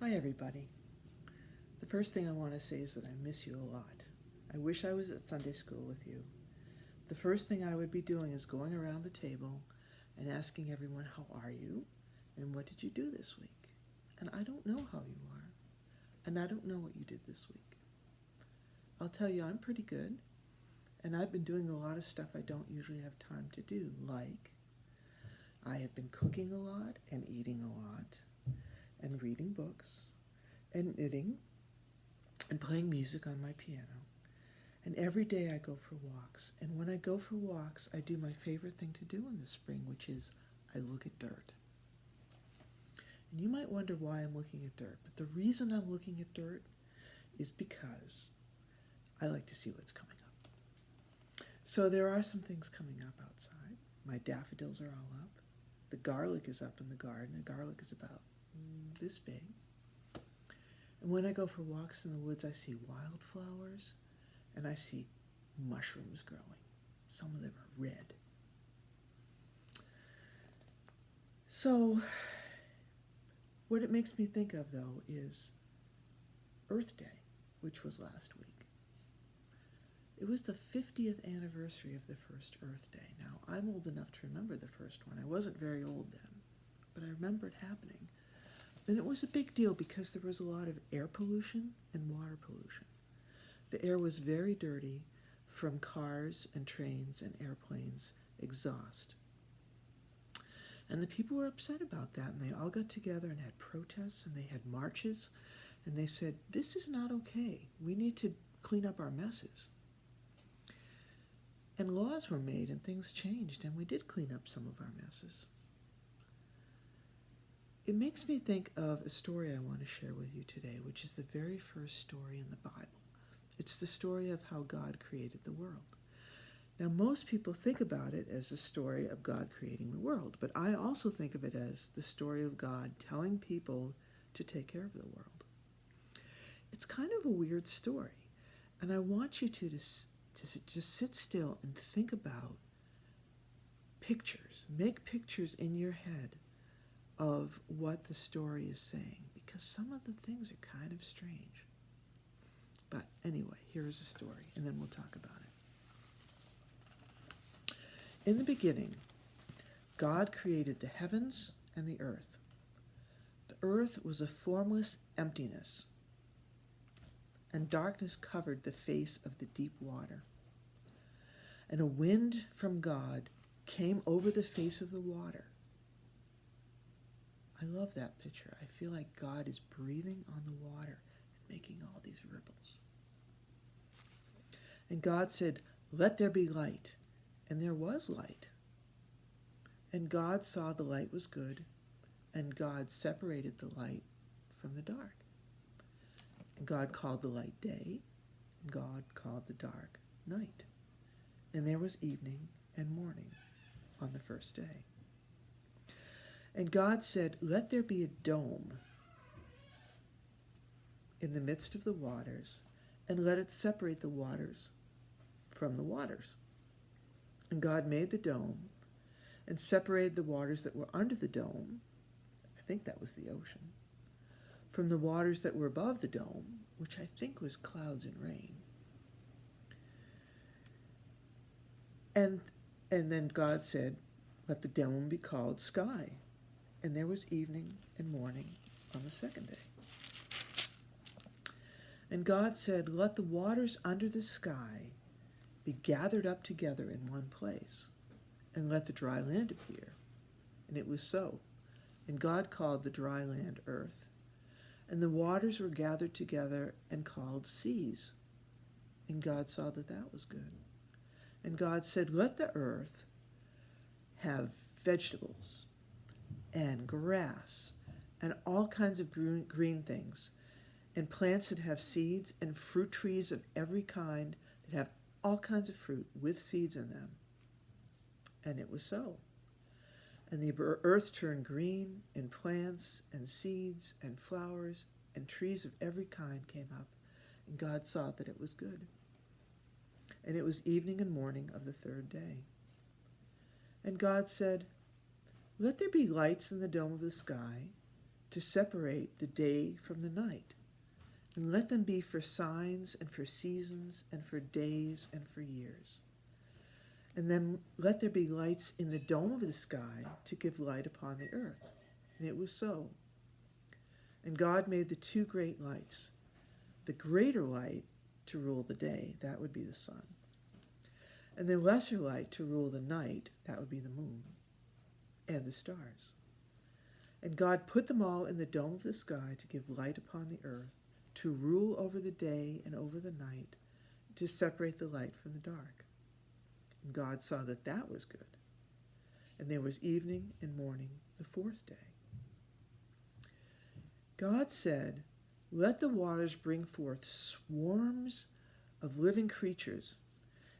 Hi, everybody. The first thing I want to say is that I miss you a lot. I wish I was at Sunday school with you. The first thing I would be doing is going around the table and asking everyone, how are you? And what did you do this week? And I don't know how you are. And I don't know what you did this week. I'll tell you, I'm pretty good. And I've been doing a lot of stuff I don't usually have time to do, like I have been cooking a lot and eating a lot and reading books and knitting and playing music on my piano. And every day I go for walks. And when I go for walks, I do my favorite thing to do in the spring, which is I look at dirt. And you might wonder why I'm looking at dirt. But the reason I'm looking at dirt is because I like to see what's coming up. So there are some things coming up outside. My daffodils are all up. The garlic is up in the garden. The garlic is about this big. And when I go for walks in the woods, I see wildflowers and I see mushrooms growing. Some of them are red. So what it makes me think of, though, is Earth Day, which was last week. It was the 50th anniversary of the first Earth Day. Now, I'm old enough to remember the first one. I wasn't very old then, but I remember it happening. And it was a big deal because there was a lot of air pollution and water pollution. The air was very dirty from cars and trains and airplanes exhaust. And the people were upset about that, and they all got together and had protests, and they had marches, and they said, this is not okay. We need to clean up our messes. And laws were made, and things changed, and we did clean up some of our messes. It makes me think of a story I want to share with you today, which is the very first story in the Bible. It's the story of how God created the world. Now, most people think about it as a story of God creating the world, but I also think of it as the story of God telling people to take care of the world. It's kind of a weird story, and I want you to just sit still and think about pictures. Make pictures in your head of what the story is saying, because some of the things are kind of strange. But anyway, here's the story, and then we'll talk about it. In the beginning, God created the heavens and the earth. The earth was a formless emptiness, and darkness covered the face of the deep water. And a wind from God came over the face of the water. I love that picture. I feel like God is breathing on the water and making all these ripples. And God said, let there be light. And there was light. And God saw the light was good, and God separated the light from the dark. And God called the light day, and God called the dark night. And there was evening and morning on the first day. And God said, let there be a dome in the midst of the waters, and let it separate the waters from the waters. And God made the dome and separated the waters that were under the dome, I think that was the ocean, from the waters that were above the dome, which I think was clouds and rain. And then God said, let the dome be called sky. And there was evening and morning on the second day. And God said, let the waters under the sky be gathered up together in one place, and let the dry land appear. And it was so. And God called the dry land earth. And the waters were gathered together and called seas. And God saw that that was good. And God said, let the earth have vegetables and grass and all kinds of green things, and plants that have seeds, and fruit trees of every kind that have all kinds of fruit with seeds in them. And it was so. And the earth turned green, and plants and seeds and flowers and trees of every kind came up, and God saw that it was good. And it was evening and morning of the third day. And God said, let there be lights in the dome of the sky to separate the day from the night, and let them be for signs and for seasons and for days and for years. And then let there be lights in the dome of the sky to give light upon the earth. And it was so. And God made the two great lights, the greater light to rule the day, that would be the sun, and the lesser light to rule the night, that would be the moon and the stars. And God put them all in the dome of the sky to give light upon the earth, to rule over the day and over the night, to separate the light from the dark. And God saw that that was good. And there was evening and morning the fourth day. God said, "Let the waters bring forth swarms of living creatures,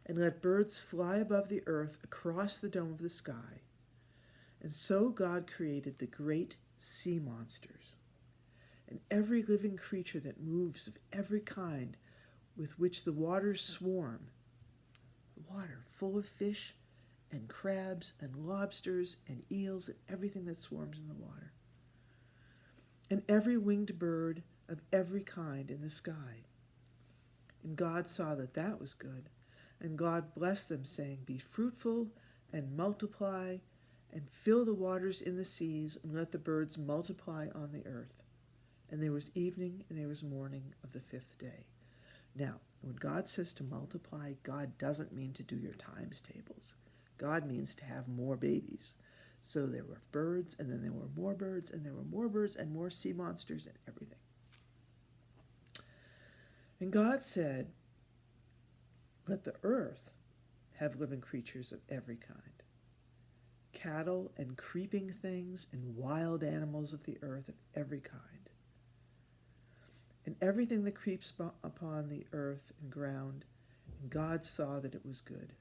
and let birds fly above the earth across the dome of the sky." And so God created the great sea monsters, and every living creature that moves of every kind with which the waters swarm, the water full of fish and crabs and lobsters and eels and everything that swarms in the water, and every winged bird of every kind in the sky. And God saw that that was good, and God blessed them, saying, "Be fruitful and multiply, and fill the waters in the seas, and let the birds multiply on the earth." And there was evening and there was morning of the fifth day. Now, when God says to multiply, God doesn't mean to do your times tables. God means to have more babies. So there were birds, and then there were more birds, and there were more birds, and more sea monsters, and everything. And God said, "Let the earth have living creatures of every kind, cattle and creeping things and wild animals of the earth of every kind, and everything that creeps upon the earth and ground." And God saw that it was good.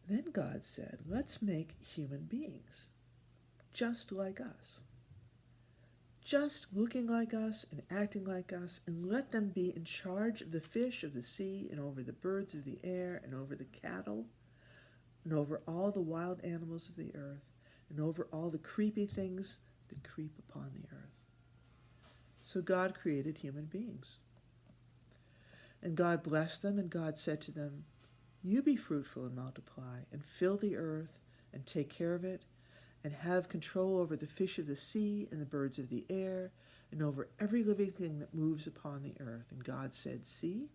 Then God said, "Let's make human beings just like us, just looking like us and acting like us, and let them be in charge of the fish of the sea and over the birds of the air and over the cattle and over all the wild animals of the earth and over all the creepy things that creep upon the earth." So God created human beings. And God blessed them, and God said to them, "You be fruitful and multiply, and fill the earth, and take care of it, and have control over the fish of the sea and the birds of the air, and over every living thing that moves upon the earth." And God said, "See,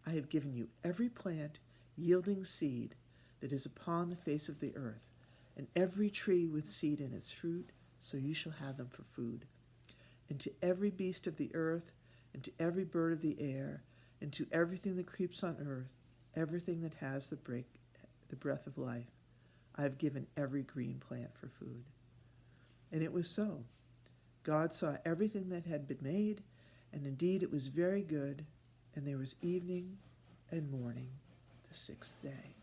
I have given you every plant yielding seed that is upon the face of the earth, and every tree with seed in its fruit, so you shall have them for food. And to every beast of the earth, and to every bird of the air, and to everything that creeps on earth, everything that has the breath of life, I have given every green plant for food." And it was so. God saw everything that had been made, and indeed it was very good, and there was evening and morning the sixth day.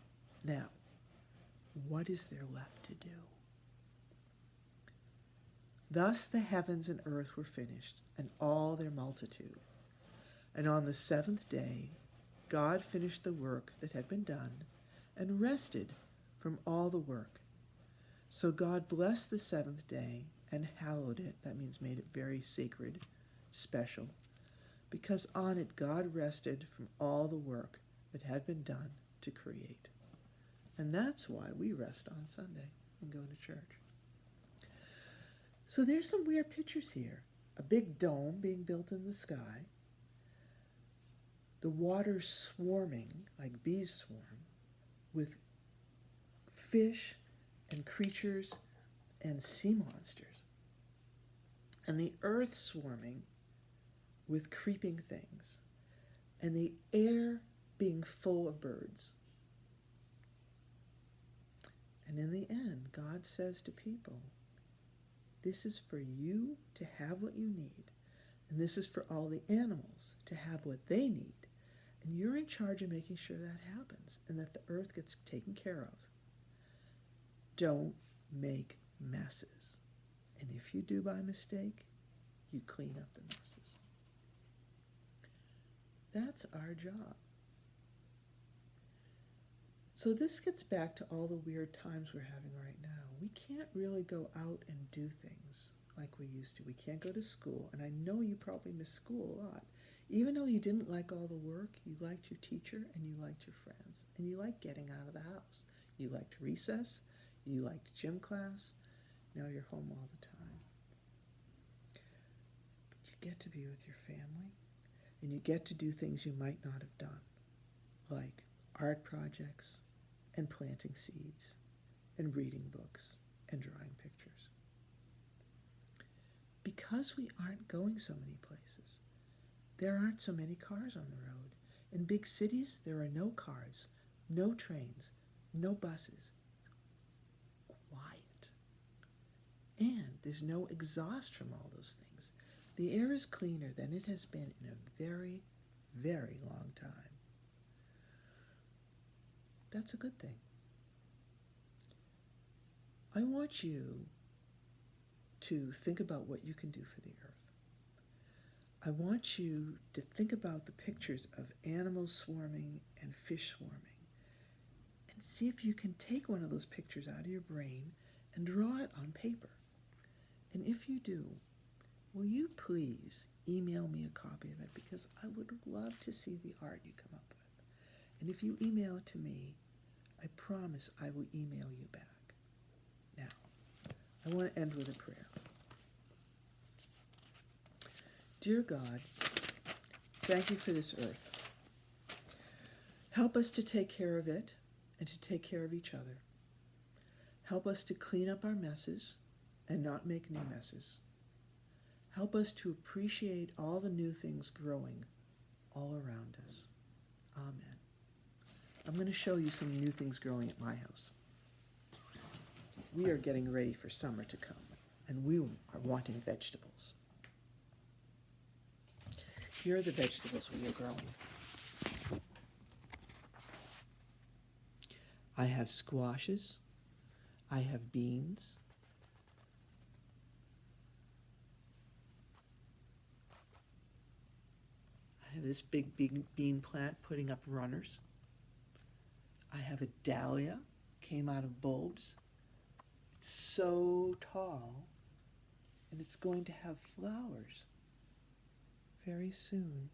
Now, what is there left to do? Thus the heavens and earth were finished, and all their multitude. And on the seventh day God finished the work that had been done, and rested from all the work. So God blessed the seventh day and hallowed it. That means made it very sacred, special, because on it God rested from all the work that had been done to create. And that's why we rest on Sunday and go to church. So there's some weird pictures here. A big dome being built in the sky, the water swarming, like bees swarm, with fish and creatures and sea monsters, and the earth swarming with creeping things, and the air being full of birds. And in the end, God says to people, this is for you to have what you need, and this is for all the animals to have what they need. And you're in charge of making sure that happens and that the earth gets taken care of. Don't make messes. And if you do by mistake, you clean up the messes. That's our job. So this gets back to all the weird times we're having right now. we can't really go out and do things like we used to. We can't go to school, and I know you probably miss school a lot. Even though you didn't like all the work, you liked your teacher and you liked your friends, and you liked getting out of the house. You liked recess, you liked gym class. Now you're home all the time. But you get to be with your family, and you get to do things you might not have done, like art projects and planting seeds and reading books and drawing pictures. Because we aren't going so many places, there aren't so many cars on the road. In big cities, there are no cars, no trains, no buses. It's quiet. And there's no exhaust from all those things. The air is cleaner than it has been in a very, very long time. That's a good thing. I want you to think about what you can do for the earth. I want you to think about the pictures of animals swarming and fish swarming, and see if you can take one of those pictures out of your brain and draw it on paper. And if you do, will you please email me a copy of it, because I would love to see the art you come up with. And if you email it to me, I promise I will email you back. Now, I want to end with a prayer. Dear God, thank you for this earth. Help us to take care of it and to take care of each other. Help us to clean up our messes and not make new messes. Help us to appreciate all the new things growing all around us. Amen. I'm going to show you some new things growing at my house. We are getting ready for summer to come, and we are wanting vegetables. Here are the vegetables we are growing. I have squashes. I have beans. I have this big bean plant putting up runners. I have a dahlia, came out of bulbs. It's so tall, and it's going to have flowers very soon.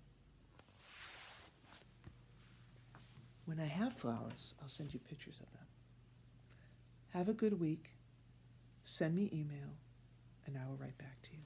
When I have flowers, I'll send you pictures of them. Have a good week. Send me email, and I will write back to you.